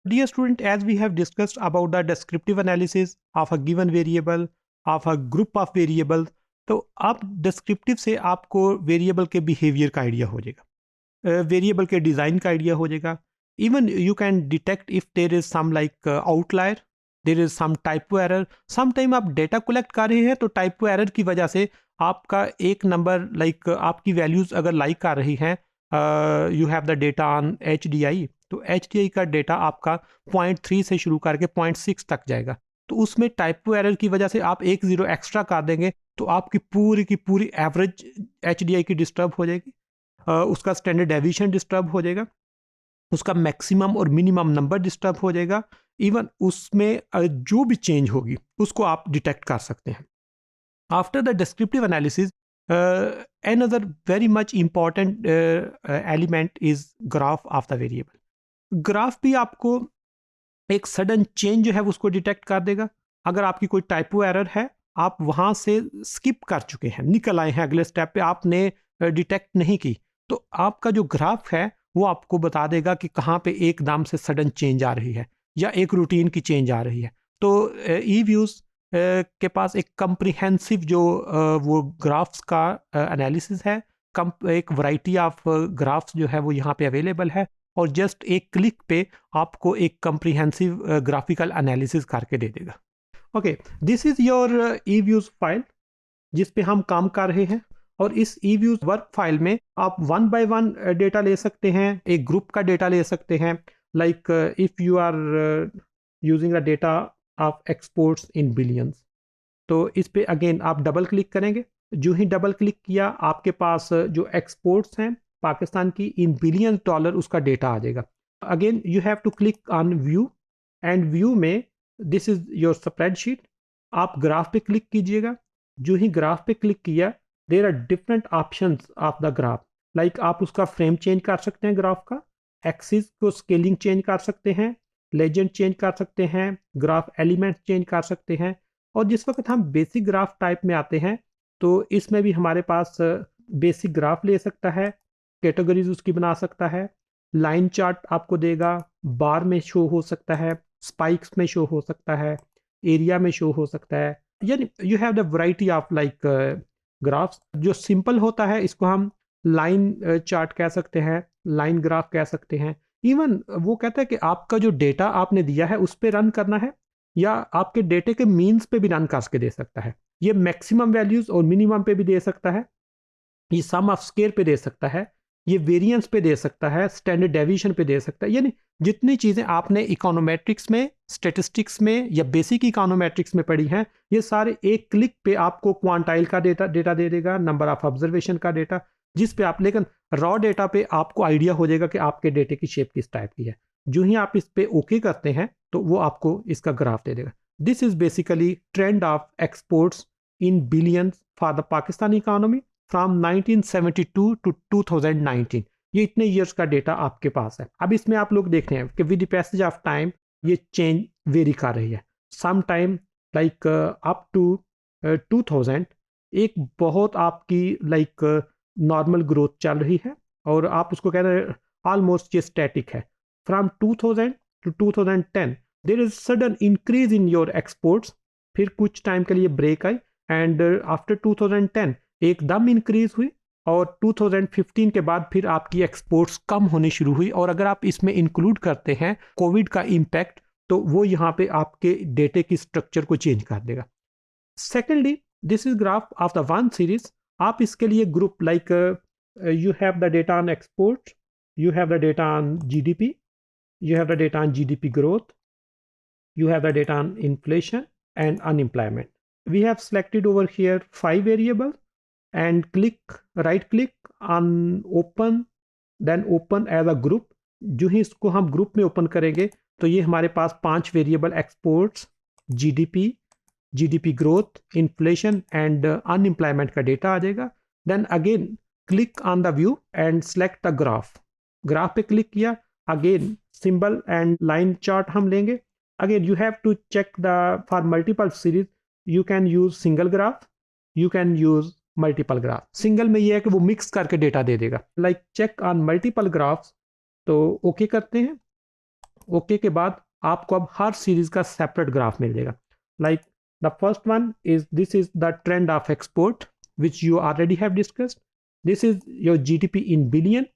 Dear student, as we have discussed about the descriptive analysis of a given variable, of a group of variables, तो अब descriptive से आपको variable के behaviour का idea हो जाएगा, वेरिएबल के डिज़ाइन का आइडिया हो जाएगा. Even you can detect if there is some like outlier, there is some typo error. Some time आप डेटा कलेक्ट कर रहे हैं तो टाइपो एरर की वजह से आपका एक नंबर लाइक आपकी वैल्यूज अगर लाइक आ रही हैं, you have the data on HDI, तो HDI का डेटा आपका 0.3 से शुरू करके 0.6 तक जाएगा. तो उसमें टाइपो एरर की वजह से आप एक जीरो एक्स्ट्रा कर देंगे तो आपकी पूरी की पूरी एवरेज HDI की डिस्टर्ब हो जाएगी, उसका स्टैंडर्ड डेविएशन डिस्टर्ब हो जाएगा, उसका मैक्सिमम और मिनिमम नंबर डिस्टर्ब हो जाएगा. इवन उसमें जो भी चेंज होगी उसको आप डिटेक्ट कर सकते हैं. After the descriptive analysis, another very much important element is graph of the variable. Graph भी आपको एक सडन चेंज जो है उसको डिटेक्ट कर देगा. अगर आपकी कोई टाइपो एरर है, आप वहाँ से स्किप कर चुके हैं, निकल आए हैं अगले स्टेप पे, आपने डिटेक्ट नहीं की, तो आपका जो ग्राफ है वो आपको बता देगा कि कहाँ पे एकदम से सडन चेंज आ रही है या एक रूटीन की चेंज आ रही है. तो ई व्यूज़ के पास एक कम्प्रिहेंसिव जो वो ग्राफ्स का एनालिसिस है, एक वैरायटी ऑफ ग्राफ्स जो है वो यहाँ पे अवेलेबल है, और जस्ट एक क्लिक पे आपको एक कम्प्रिहेंसिव ग्राफिकल एनालिसिस करके दे देगा. Okay, this is your E views file जिस पे हम काम कर रहे हैं. और इस ई व्यूज वर्क फाइल में आप वन बाय वन डेटा ले सकते हैं, एक ग्रुप का डेटा ले सकते हैं. Like if you are using the data of exports in billions, तो इस पे अगेन आप डबल क्लिक करेंगे. जो ही डबल क्लिक किया आपके पास जो एक्सपोर्ट्स हैं पाकिस्तान की इन बिलियन डॉलर उसका डेटा आ जाएगा. Again you have to click on view, and view में दिस इज योर स्प्रेडशीट. आप ग्राफ पे क्लिक कीजिएगा. जो ही ग्राफ पे क्लिक किया, there are different options of the graph. Like आप उसका फ्रेम चेंज कर सकते हैं, ग्राफ का एक्सिस को स्केलिंग चेंज कर सकते हैं, लेजेंड चेंज कर सकते हैं, ग्राफ एलिमेंट चेंज कर सकते हैं. और जिस वक्त हम बेसिक ग्राफ टाइप में आते हैं तो इसमें भी हमारे पास बेसिक ग्राफ ले सकता है, कैटेगरीज उसकी बना सकता है, लाइन चार्ट आपको देगा, बार में शो हो सकता है, स्पाइक्स में शो हो सकता है, एरिया में शो हो सकता है. यानी you have the variety of like graphs. जो सिंपल होता है इसको हम लाइन चार्ट कह सकते हैं, लाइन ग्राफ कह सकते हैं. इवन वो कहता है कि आपका जो डेटा आपने दिया है उस पर रन करना है, या आपके डेटे के मीन्स पे भी रन करके दे सकता है. ये मैक्सिमम वैल्यूज और मिनिमम पे भी दे सकता है, ये सम ऑफ स्केयर पे दे सकता है, ये वेरिएंस पे दे सकता है, स्टैंडर्ड डेविएशन पे दे सकता है. यानी जितनी चीज़ें आपने इकोनोमेट्रिक्स में, स्टेटिस्टिक्स में या बेसिक इकोनोमेट्रिक्स में पढ़ी हैं, ये सारे एक क्लिक पे आपको क्वांटाइल का डेटा दे देगा, नंबर ऑफ ऑब्जर्वेशन का डेटा, जिस पे आप, लेकिन रॉ डेटा पे आपको आइडिया हो जाएगा कि आपके डेटे की शेप किस टाइप की है. जो ही आप इस पे ओके करते हैं तो वो आपको इसका ग्राफ दे देगा. This is basically trend of exports in billions for the Pakistani economy from 1972 to 2019. ये इतने ईयर्स का डेटा आपके पास है. अब इसमें आप लोग देख रहे हैं कि with the passage of time ये चेंज वेरी कर रही है. Some time like up to 2000 एक बहुत आपकी लाइक नॉर्मल ग्रोथ चल रही है, और आप उसको कह रहे हैं ऑलमोस्ट ये स्टैटिक है. From 2000 to 2010 there is sudden increase in your exports. फिर कुछ टाइम के लिए ब्रेक आई, एंड आफ्टर 2010 एकदम इंक्रीज हुई, और 2015 के बाद फिर आपकी एक्सपोर्ट्स कम होनी शुरू हुई. और अगर आप इसमें इंक्लूड करते हैं कोविड का इम्पैक्ट, तो वो यहाँ पे आपके डेटे की स्ट्रक्चर को चेंज कर देगा. Secondly, this is graph of the one series. आप इसके लिए group like you have the data on export, you have the data on GDP, you have the data on GDP growth, you have the data on inflation and unemployment. We have selected over here 5 variables and right click on open, then open as a group. जो ही इसको हम group में open करेंगे तो ये हमारे पास 5 variable exports, GDP, GDP growth, inflation and unemployment का डेटा आ जाएगा. Then again click on the view and select the graph. Graph पे क्लिक किया, again symbol and line chart हम लेंगे. Again you have to check the for multiple series you can use single graph, you can use multiple graph. Single में ये है कि वो mix करके डेटा दे देगा. Like check on multiple graphs, तो ओके करते हैं. ओके के बाद आपको अब हर सीरीज का सेपरेट ग्राफ मिल जाएगा. Like the first one is this is the trend of export which you already have discussed. This is your GDP in billion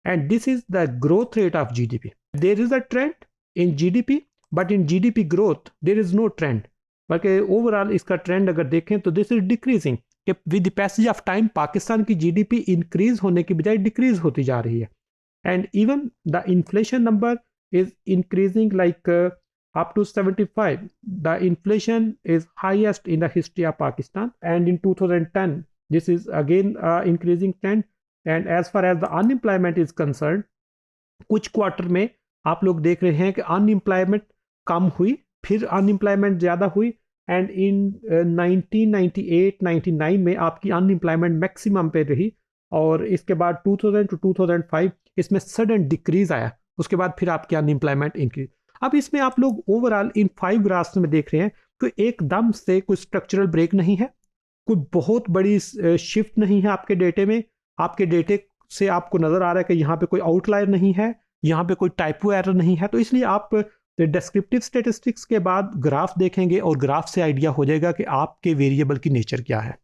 and this is the growth rate of GDP. There is a trend in GDP, but in GDP growth there is no trend. बल्कि overall इसका trend अगर देखें तो this is decreasing, कि with the passage of time Pakistan की GDP increase होने की बजाय डिक्रीज होती जा रही है. And even the inflation number is increasing like up to 75. The inflation is highest in the history of Pakistan, and in 2010 this is again increasing trend. And as far as the unemployment is concerned, कुछ quarter में आप लोग देख रहे हैं कि unemployment कम हुई, फिर अनएम्प्लॉयमेंट ज़्यादा हुई, एंड इन 1998-99 में आपकी अनएम्प्लॉयमेंट मैक्सिमम पे रही, और इसके बाद 2000 to 2005 इसमें सडन डिक्रीज आया, उसके बाद फिर आपकी अनएम्प्लॉयमेंट इंक्रीज. अब इसमें आप लोग ओवरऑल इन 5 ग्राफ्स में देख रहे हैं कि एकदम से कोई स्ट्रक्चरल ब्रेक नहीं है, कोई बहुत बड़ी शिफ्ट नहीं है आपके डेटे में. आपके डेटे से आपको नजर आ रहा है कि यहाँ पे कोई आउटलायर नहीं है, यहाँ पे कोई टाइपो एरर नहीं है. तो इसलिए आप डिस्क्रिप्टिव स्टैटिस्टिक्स के बाद ग्राफ देखेंगे और ग्राफ से आइडिया हो जाएगा कि आपके वेरिएबल की नेचर क्या है.